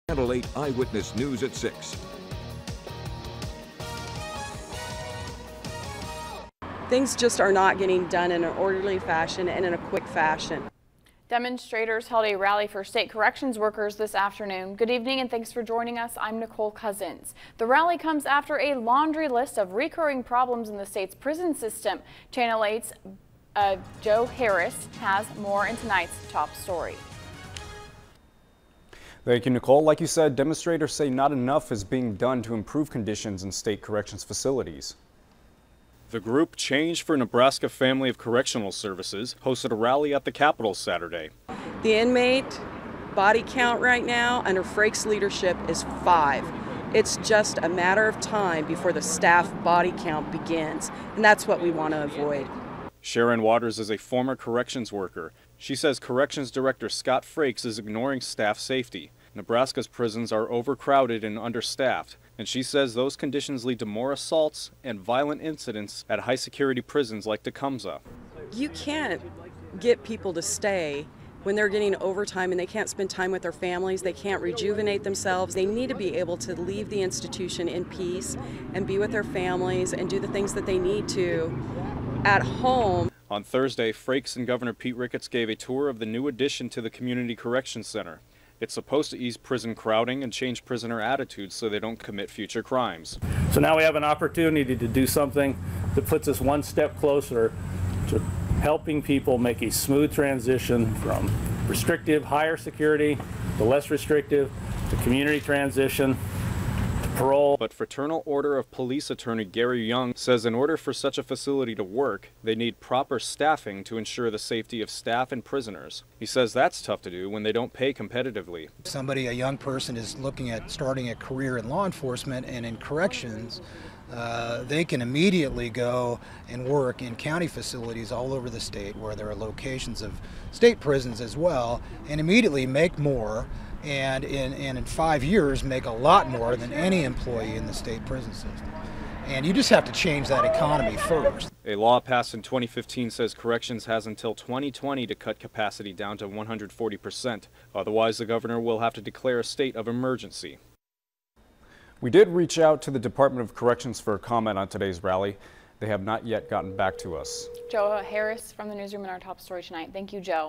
Channel 8 Eyewitness News at 6. Things just are not getting done in an orderly fashion and in a quick fashion. Demonstrators held a rally for state corrections workers this afternoon. Good evening and thanks for joining us. I'm Nicole Cousins. The rally comes after a laundry list of recurring problems in the state's prison system. Channel 8's Joe Harris has more in tonight's top story. Thank you, Nicole. Like you said, demonstrators say not enough is being done to improve conditions in state corrections facilities. The group Change for Nebraska Family of Correctional Services hosted a rally at the Capitol Saturday. The inmate body count right now under Frakes' leadership is 5. It's just a matter of time before the staff body count begins, and that's what we want to avoid. Sharon Waters is a former corrections worker. She says Corrections Director Scott Frakes is ignoring staff safety. Nebraska's prisons are overcrowded and understaffed, and she says those conditions lead to more assaults and violent incidents at high-security prisons like Tecumseh. You can't get people to stay when they're getting overtime and they can't spend time with their families, they can't rejuvenate themselves. They need to be able to leave the institution in peace and be with their families and do the things that they need to at home. On Thursday, Frakes and Governor Pete Ricketts gave a tour of the new addition to the Community Corrections Center. It's supposed to ease prison crowding and change prisoner attitudes so they don't commit future crimes. So now we have an opportunity to do something that puts us one step closer to helping people make a smooth transition from restrictive, higher security to less restrictive, to community transition, to parole. But Fraternal Order of Police Attorney Gary Young says in order for such a facility to work, they need proper staffing to ensure the safety of staff and prisoners. He says that's tough to do when they don't pay competitively. A young person is looking at starting a career in law enforcement and in corrections, they can immediately go and work in county facilities all over the state where there are locations of state prisons as well, and immediately make more, and in 5 years make a lot more than any employee in the state prison system. And you just have to change that economy first. A law passed in 2015 says corrections has until 2020 to cut capacity down to 140%. Otherwise, the governor will have to declare a state of emergency. We did reach out to the Department of Corrections for a comment on today's rally. They have not yet gotten back to us. Joe Harris from the newsroom in our top story tonight. Thank you, Joe.